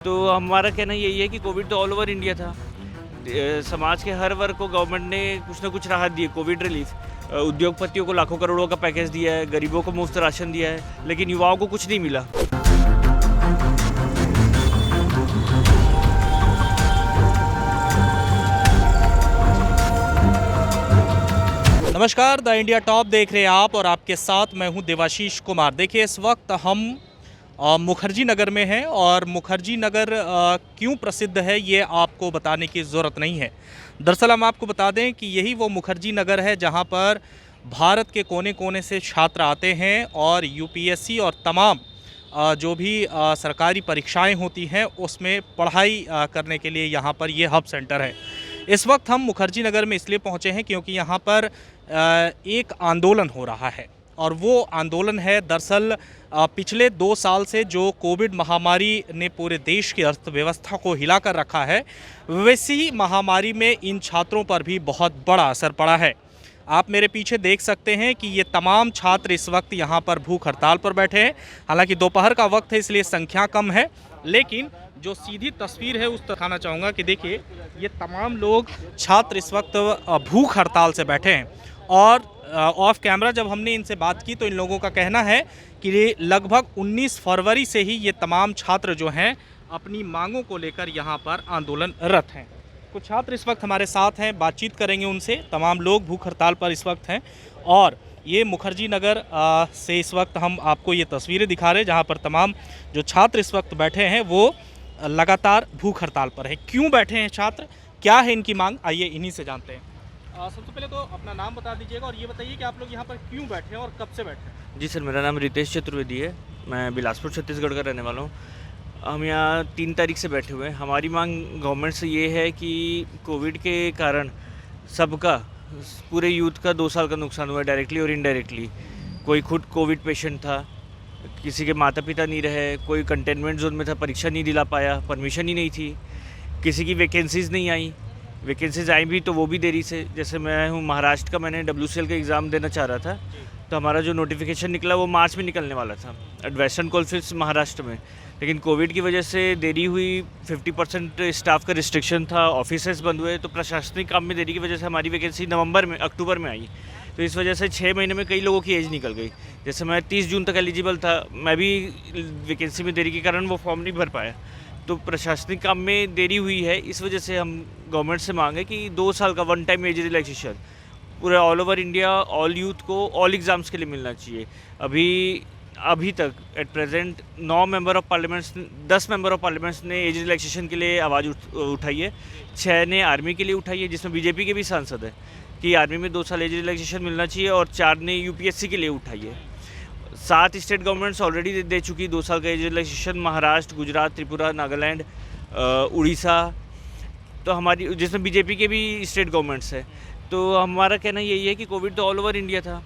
तो हमारा कहना यही है कि कोविड तो ऑल ओवर इंडिया था। समाज के हर वर्ग को गवर्नमेंट ने कुछ ना कुछ राहत दी है, कोविड रिलीफ। उद्योगपतियों को लाखों करोड़ों का पैकेज दिया है, गरीबों को मुफ्त राशन दिया है, लेकिन युवाओं को कुछ नहीं मिला। नमस्कार, द इंडिया टॉप देख रहे हैं आप और आपके साथ मैं हूं देवाशीष कुमार। देखिए, इस वक्त हम मुखर्जी नगर में हैं और मुखर्जी नगर क्यों प्रसिद्ध है ये आपको बताने की ज़रूरत नहीं है। दरअसल हम आपको बता दें कि यही वो मुखर्जी नगर है जहां पर भारत के कोने कोने से छात्र आते हैं और यूपीएससी और तमाम जो भी सरकारी परीक्षाएं होती हैं उसमें पढ़ाई करने के लिए यहाँ पर ये हब सेंटर है। इस वक्त हम मुखर्जी नगर में इसलिए पहुँचे हैं क्योंकि यहाँ पर एक आंदोलन हो रहा है और वो आंदोलन है दरअसल पिछले 2 साल से जो कोविड महामारी ने पूरे देश की अर्थव्यवस्था को हिला कर रखा है, वैसी महामारी में इन छात्रों पर भी बहुत बड़ा असर पड़ा है। आप मेरे पीछे देख सकते हैं कि ये तमाम छात्र इस वक्त यहाँ पर भूख हड़ताल पर बैठे हैं। हालांकि दोपहर का वक्त है इसलिए संख्या कम है, लेकिन जो सीधी तस्वीर है उस दिखाना चाहूँगा कि देखिए ये तमाम लोग छात्र इस वक्त भूख हड़ताल से बैठे हैं। और ऑफ कैमरा जब हमने इनसे बात की तो इन लोगों का कहना है कि लगभग 19 फरवरी से ही ये तमाम छात्र जो हैं अपनी मांगों को लेकर यहाँ पर आंदोलनरत हैं। कुछ छात्र इस वक्त हमारे साथ हैं, बातचीत करेंगे उनसे। तमाम लोग भूख हड़ताल पर इस वक्त हैं और ये मुखर्जी नगर से इस वक्त हम आपको ये तस्वीरें दिखा रहे हैं जहाँ पर तमाम जो छात्र इस वक्त बैठे हैं वो लगातार भूख हड़ताल पर है। क्यों बैठे हैं छात्र, क्या है इनकी मांग, आइए इन्हीं से जानते हैं। सबसे पहले तो अपना नाम बता दीजिएगा और ये बताइए कि आप लोग यहाँ पर क्यों बैठे हैं और कब से बैठे हैं। जी सर, मेरा नाम रितेश चतुर्वेदी है। मैं बिलासपुर छत्तीसगढ़ का रहने वाला हूँ। हम यहाँ 3 तारीख से बैठे हुए हैं। हमारी मांग गवर्नमेंट से ये है कि कोविड के कारण सबका, पूरे यूथ का 2 साल का नुकसान हुआ है, डायरेक्टली और इनडायरेक्टली। कोई खुद कोविड पेशेंट था, किसी के माता पिता नहीं रहे, कोई कंटेनमेंट जोन में था, परीक्षा नहीं दिला पाया, परमिशन ही नहीं थी, किसी की वैकेंसीज़ नहीं आई, वैकेंसीज आई भी तो वो भी देरी से। जैसे मैं हूँ महाराष्ट्र का, मैंने WCL का एग्ज़ाम देना चाह रहा था, तो हमारा जो नोटिफिकेशन निकला वो मार्च में निकलने वाला था वेस्टर्न कोलफील्ड्स महाराष्ट्र में, लेकिन कोविड की वजह से देरी हुई। 50% स्टाफ का रिस्ट्रिक्शन था, ऑफिसेस बंद हुए, तो प्रशासनिक काम में देरी की वजह से हमारी वैकेंसी अक्टूबर में आई। तो इस वजह से 6 महीने में कई लोगों की एज निकल गई। जैसे मैं 30 जून तक एलिजिबल था, मैं भी वैकेंसी में देरी के कारण वो फॉर्म नहीं भर पाया। तो प्रशासनिक काम में देरी हुई है, इस वजह से हम गवर्नमेंट से मांगे कि 2 साल का 1 टाइम एज रिलैक्सेशन पूरे all over India all youth को ऑल एग्ज़ाम्स के लिए मिलना चाहिए। अभी तक at present 10 member of parliaments ने एज रिलैक्सेशन के लिए आवाज़ उठाई है। 6 ने आर्मी के लिए उठाई है, जिसमें बीजेपी के भी सांसद हैं कि आर्मी में 2 साल एज रिलैक्सेशन मिलना चाहिए, और 4 ने यूपीएससी के लिए उठाई है। 7 स्टेट गवर्नमेंट्स ऑलरेडी दे चुकी 2 साल का एज रिलैक्सेशन, महाराष्ट्र, गुजरात, त्रिपुरा, नागालैंड, उड़ीसा, तो हमारी जिसमें बीजेपी के भी स्टेट गवर्नमेंट्स है। तो हमारा कहना यही है कि कोविड तो ऑल ओवर इंडिया था।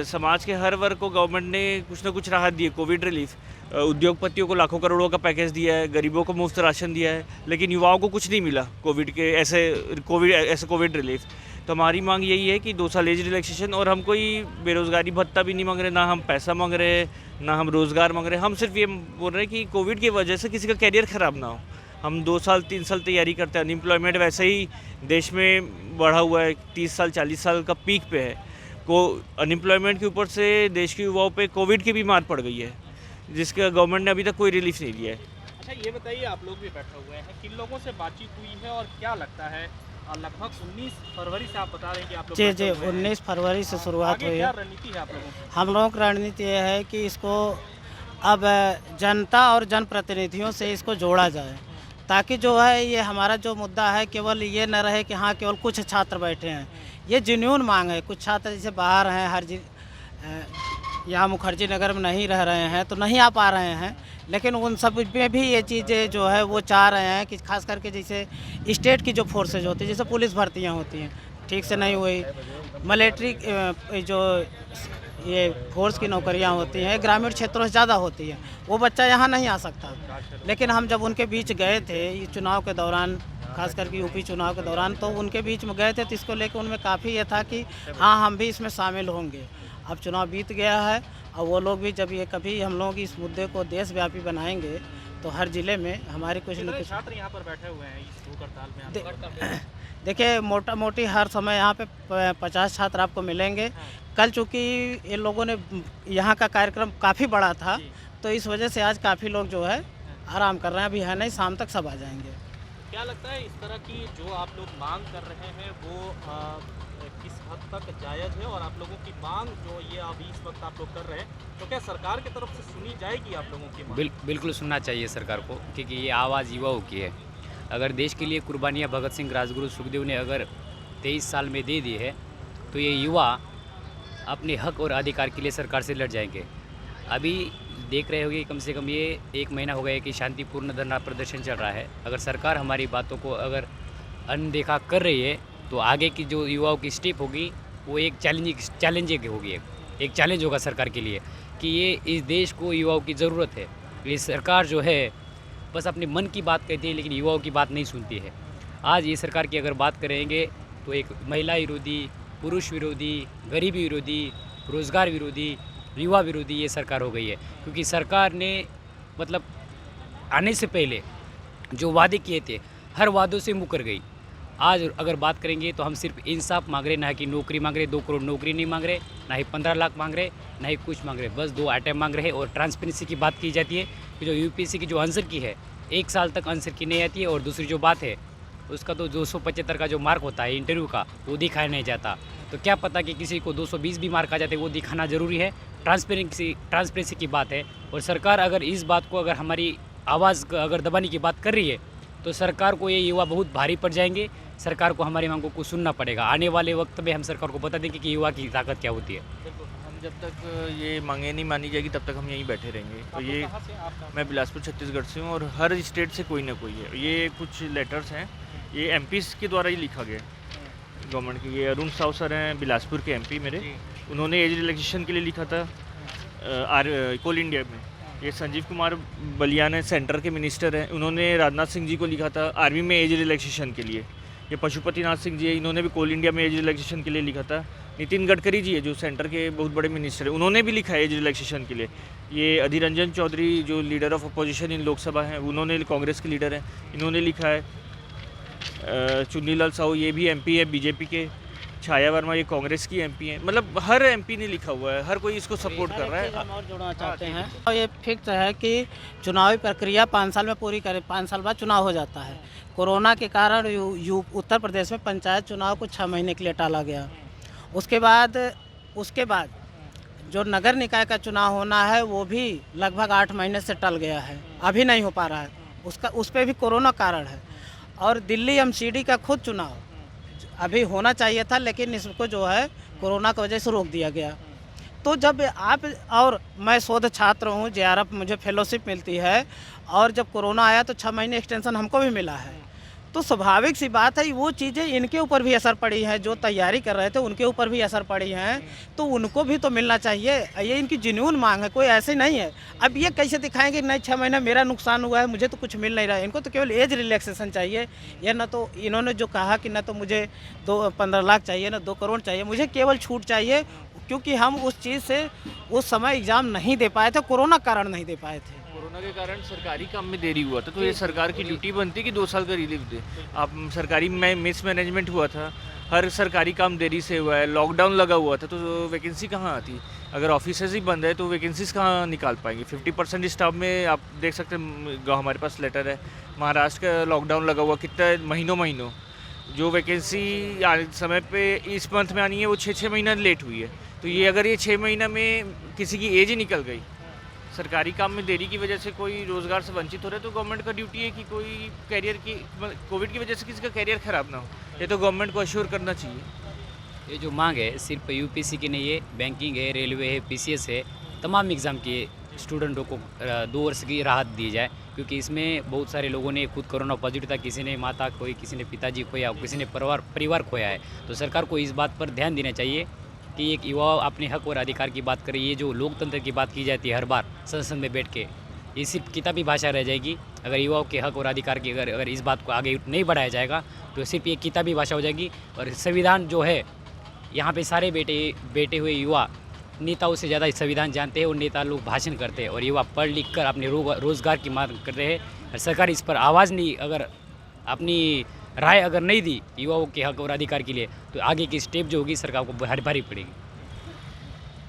समाज के हर वर्ग को गवर्नमेंट ने कुछ ना कुछ राहत दी है, कोविड रिलीफ। उद्योगपतियों को लाखों करोड़ों का पैकेज दिया है, गरीबों को मुफ्त राशन दिया है, लेकिन युवाओं को कुछ नहीं मिला कोविड के ऐसे कोविड रिलीफ। तो हमारी मांग यही है कि 2 साल एज रिलैक्सेशन, और हम कोई बेरोज़गारी भत्ता भी नहीं मांग रहे, ना हम पैसा मांग रहे हैं, ना हम रोज़गार मांग रहे हैं। हम सिर्फ ये बोल रहे हैं कि कोविड की वजह से किसी का कैरियर ख़राब ना हो। हम 2 साल 3 साल तैयारी करते हैं, अनएम्प्लॉयमेंट वैसे ही देश में बढ़ा हुआ है, 30 साल 40 साल का पीक पे है। अनएम्प्लॉयमेंट के ऊपर से देश के युवाओं पे कोविड की भी मार पड़ गई है, जिसका गवर्नमेंट ने अभी तक कोई रिलीफ नहीं दिया है। अच्छा, ये बताइए, आप लोग भी बैठे हुए हैं, किन लोगों से बातचीत हुई है और क्या लगता है? लगभग 19 फरवरी से आप बता रहे हैं कि आप लोग जी 19 फरवरी से शुरुआत हुई है। क्या रणनीति है आप लोगों की? हम लोगों की रणनीति ये है कि इसको अब जनता और जनप्रतिनिधियों से इसको जोड़ा जाए, ताकि जो है ये हमारा जो मुद्दा है केवल ये न रहे कि हाँ केवल कुछ छात्र बैठे हैं। ये जेन्युइन मांग है। कुछ छात्र जैसे बाहर हैं, यहाँ मुखर्जी नगर में नहीं रह रहे हैं तो नहीं आ पा रहे हैं, लेकिन उन सब में भी ये चीज़ें जो है वो चाह रहे हैं कि खास करके जैसे स्टेट की जो फोर्सेज होती है, जैसे पुलिस भर्तियाँ होती हैं ठीक से नहीं हुई, मिलिट्री जो ये फोर्स की नौकरियां होती हैं ग्रामीण क्षेत्रों से ज़्यादा होती है, वो बच्चा यहाँ नहीं आ सकता। लेकिन हम जब उनके बीच गए थे ये चुनाव के दौरान, खास करके यूपी चुनाव के दौरान, तो उनके बीच में गए थे तो इसको लेकर उनमें काफ़ी ये था कि हाँ हम भी इसमें शामिल होंगे। अब चुनाव बीत गया है और वो लोग भी जब ये कभी हम लोग इस मुद्दे को देशव्यापी बनाएंगे तो हर ज़िले में हमारे कुछ न कितने कुछ छात्र यहाँ पर बैठे हुए हैं इस भूख हड़ताल में आप? देखिए मोटा मोटी हर समय यहाँ पे 50 छात्र आपको मिलेंगे। कल चूँकि इन लोगों ने यहाँ का कार्यक्रम काफ़ी बड़ा था, तो इस वजह से आज काफ़ी लोग जो है आराम कर रहे हैं। अभी है नहीं, शाम तक सब आ जाएंगे। क्या लगता है इस तरह की जो आप लोग मांग कर रहे हैं वो किस हद तक जायज़ है, और आप लोगों की मांग जो ये अभी इस वक्त आप लोग कर रहे हैं, तो क्या सरकार की तरफ से सुनी जाएगी आप लोगों की मांग? बिल्कुल सुनना चाहिए सरकार को, क्योंकि ये आवाज़ युवाओं की है। अगर देश के लिए कुर्बानियाँ भगत सिंह, राजगुरु, सुखदेव ने अगर 23 साल में दे दी है, तो ये युवा अपने हक और अधिकार के लिए सरकार से लड़ जाएंगे। अभी देख रहे होंगे कम से कम ये 1 महीना हो गया कि शांतिपूर्ण धरना प्रदर्शन चल रहा है। अगर सरकार हमारी बातों को अगर अनदेखा कर रही है, तो आगे की जो युवाओं की स्टेप होगी वो एक चैलेंजिंग होगी। एक चैलेंज होगा सरकार के लिए कि ये इस देश को युवाओं की ज़रूरत है। ये सरकार जो है बस अपने मन की बात कहती है, लेकिन युवाओं की बात नहीं सुनती है। आज ये सरकार की अगर बात करेंगे तो एक महिला विरोधी, पुरुष विरोधी, गरीबी विरोधी, रोज़गार विरोधी, युवा विरोधी ये सरकार हो गई है। क्योंकि सरकार ने मतलब आने से पहले जो वादे किए थे, हर वादों से मुकर गई। आज अगर बात करेंगे तो हम सिर्फ इंसाफ मांग रहे, ना कि नौकरी मांग रहे। 2 करोड़ नौकरी नहीं मांग रहे, ना ही 15 लाख मांग रहे, ना ही कुछ मांग रहे। बस 2 आइटम मांग रहे हैं। और ट्रांसपेरेंसी की बात की जाती है कि जो यूपीएससी की जो आंसर की है 1 साल तक आंसर की नहीं आती है। और दूसरी जो बात है उसका तो 275 का जो मार्क होता है इंटरव्यू का, वो दिखाया नहीं जाता। तो क्या पता कि किसी को 220 भी मार्क आ जाते, वो दिखाना ज़रूरी है। ट्रांसपेरेंसी की बात है। और सरकार अगर इस बात को, अगर हमारी आवाज़ अगर दबाने की बात कर रही है, तो सरकार को ये युवा बहुत भारी पड़ जाएंगे। सरकार को हमारी मांगों को सुनना पड़ेगा। आने वाले वक्त में हम सरकार को बता देंगे कि युवा की ताकत क्या होती है। बिल्कुल, हम जब तक ये मांगे नहीं मानी जाएगी तब तक हम यहीं बैठे रहेंगे। तो ये कहाँ से आप? मैं बिलासपुर छत्तीसगढ़ से हूँ, और हर स्टेट से कोई ना कोई है। ये कुछ लेटर्स हैं, ये एमपीज के द्वारा ही लिखा गया है गवर्नमेंट के। ये अरुण साव सर हैं बिलासपुर के एमपी मेरे, उन्होंने एज रिलैक्सेशन के लिए लिखा था कोल इंडिया में। ये संजीव कुमार बलियान है, सेंटर के मिनिस्टर हैं, उन्होंने राजनाथ सिंह जी को लिखा था आर्मी में एज रिलैक्सेशन के लिए। ये पशुपति नाथ सिंह जी है, इन्होंने भी कोल इंडिया में एज रिलैक्सेशन के लिए लिखा था। नितिन गडकरी जी है जो सेंटर के बहुत बड़े मिनिस्टर हैं, उन्होंने भी लिखा है एज रिलैक्सेशन के लिए। ये अधीर रंजन चौधरी जो leader of opposition in Lok Sabha हैं, उन्होंने, कांग्रेस के लीडर हैं, इन्होंने लिखा है। चुन्नीलाल साहू ये भी एमपी है बीजेपी के। छाया वर्मा ये कांग्रेस की एमपी हैं। मतलब हर एमपी ने लिखा हुआ है, हर कोई इसको सपोर्ट कर रहा है। हम और जोड़ना चाहते हैं, और ये फिक्स है कि चुनावी प्रक्रिया 5 साल में पूरी करें। 5 साल बाद चुनाव हो जाता है। कोरोना के कारण उत्तर प्रदेश में पंचायत चुनाव को 6 महीने के लिए टाला गया। उसके बाद जो नगर निकाय का चुनाव होना है वो भी लगभग 8 महीने से टल गया है, अभी नहीं हो पा रहा है। उस पर भी कोरोना कारण है। और दिल्ली एमसीडी का खुद चुनाव अभी होना चाहिए था, लेकिन इसको जो है कोरोना की वजह से रोक दिया गया। तो जब आप और मैं शोध छात्र हूँ, जेआरएफ मुझे फेलोशिप मिलती है, और जब कोरोना आया तो 6 महीने एक्सटेंशन हमको भी मिला है। तो स्वाभाविक सी बात है वो चीज़ें इनके ऊपर भी असर पड़ी है, जो तैयारी कर रहे थे उनके ऊपर भी असर पड़ी हैं, तो उनको भी तो मिलना चाहिए। ये इनकी जुनून मांग है, कोई ऐसे नहीं है। अब ये कैसे दिखाएंगे नहीं 6 महीने मेरा नुकसान हुआ है, मुझे तो कुछ मिल नहीं रहा है। इनको तो केवल एज रिलैक्सेशन चाहिए। ये ना तो इन्होंने जो कहा कि ना तो मुझे 15 लाख चाहिए, ना 2 करोड़ चाहिए, मुझे केवल छूट चाहिए। क्योंकि हम उस चीज़ से उस समय एग्ज़ाम नहीं दे पाए थे, कोरोना कारण नहीं दे पाए थे। कोरोना के कारण सरकारी काम में देरी हुआ था, तो ये सरकार की ड्यूटी बनती कि 2 साल का रिलीफ दे। आप सरकारी में मिसमैनेजमेंट हुआ था, हर सरकारी काम देरी से हुआ है। लॉकडाउन लगा हुआ था, तो वैकेंसी कहाँ आती? अगर ऑफिसेज ही बंद है तो वैकेंसीज कहाँ निकाल पाएंगे? 50% स्टाफ में आप देख सकते हैं, हमारे पास लेटर है। महाराष्ट्र का लॉकडाउन लगा हुआ कितना महीनों, जो वैकेंसी समय पे इस मंथ में आनी है वो 6 महीना लेट हुई है। तो ये अगर ये 6 महीना में किसी की एज ही निकल गई, सरकारी काम में देरी की वजह से कोई रोज़गार से वंचित हो रहा है, तो गवर्नमेंट का ड्यूटी है कि कोई कैरियर की, कोविड की वजह से किसी का कैरियर ख़राब ना हो, ये तो गवर्नमेंट को अश्योर करना चाहिए। ये जो मांग है सिर्फ यूपीएससी की नहीं है, बैंकिंग है, रेलवे है, पीसीएस है, तमाम एग्ज़ाम के स्टूडेंटों को 2 वर्ष की राहत दी जाए। क्योंकि इसमें बहुत सारे लोगों ने खुद कोरोना पॉजिटिव था, किसी ने माता खोई, किसी ने पिताजी खोया, किसी ने परिवार खोया है। तो सरकार को इस बात पर ध्यान देना चाहिए कि एक युवा अपने हक और अधिकार की बात करे। ये जो लोकतंत्र की बात की जाती है हर बार संसद में बैठ के, ये सिर्फ किताबी भाषा रह जाएगी। अगर युवाओं के हक और अधिकार की अगर इस बात को आगे नहीं बढ़ाया जाएगा तो सिर्फ ये किताबी भाषा हो जाएगी। और संविधान जो है, यहाँ पे सारे बैठे हुए युवा नेताओं से ज़्यादा संविधान जानते हैं और नेता लोग भाषण करते हैं और युवा पढ़ लिख कर अपने रोज़गार की मांग कर रहे हैं। सरकार इस पर आवाज़ नहीं, अगर अपनी राय अगर नहीं दी युवाओं के हक और अधिकार के लिए, तो आगे की स्टेप जो होगी सरकार को भारी पड़ेगी।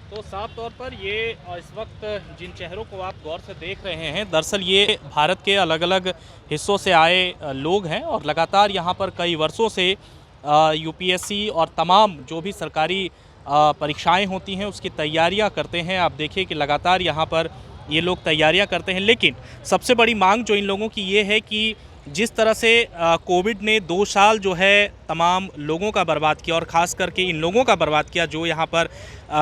तो साफ तौर पर ये इस वक्त जिन चेहरों को आप गौर से देख रहे हैं, दरअसल ये भारत के अलग अलग हिस्सों से आए लोग हैं और लगातार यहाँ पर कई वर्षों से यूपीएससी और तमाम जो भी सरकारी परीक्षाएं होती हैं उसकी तैयारियां करते हैं। आप देखिए कि लगातार यहाँ पर ये लोग तैयारियां करते हैं, लेकिन सबसे बड़ी मांग जो इन लोगों की ये है कि जिस तरह से कोविड ने 2 साल जो है तमाम लोगों का बर्बाद किया और ख़ास करके इन लोगों का बर्बाद किया जो यहाँ पर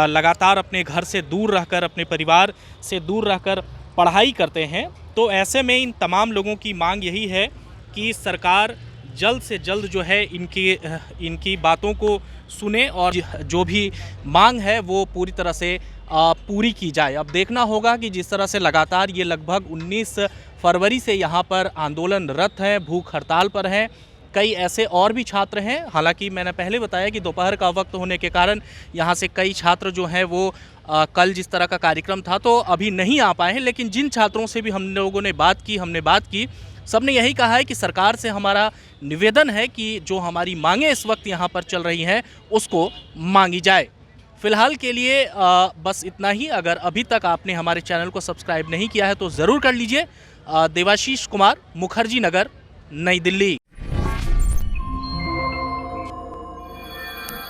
लगातार अपने घर से दूर रहकर, अपने परिवार से दूर रहकर पढ़ाई करते हैं, तो ऐसे में इन तमाम लोगों की मांग यही है कि सरकार जल्द से जल्द जो है इनकी बातों को सुने और जो भी मांग है वो पूरी तरह से पूरी की जाए। अब देखना होगा कि जिस तरह से लगातार ये लगभग 19 फरवरी से यहाँ पर आंदोलनरत हैं, भूख हड़ताल पर हैं। कई ऐसे और भी छात्र हैं, हालांकि मैंने पहले बताया कि दोपहर का वक्त होने के कारण यहाँ से कई छात्र जो हैं वो कल जिस तरह का कार्यक्रम था तो अभी नहीं आ पाए हैं, लेकिन जिन छात्रों से भी हम लोगों ने बात की सबने यही कहा है कि सरकार से हमारा निवेदन है कि जो हमारी मांगें इस वक्त यहाँ पर चल रही हैं उसको मांगी जाए। फ़िलहाल के लिए बस इतना ही। अगर अभी तक आपने हमारे चैनल को सब्सक्राइब नहीं किया है तो ज़रूर कर लीजिए। देवाशीष कुमार, मुखर्जी नगर, नई दिल्ली।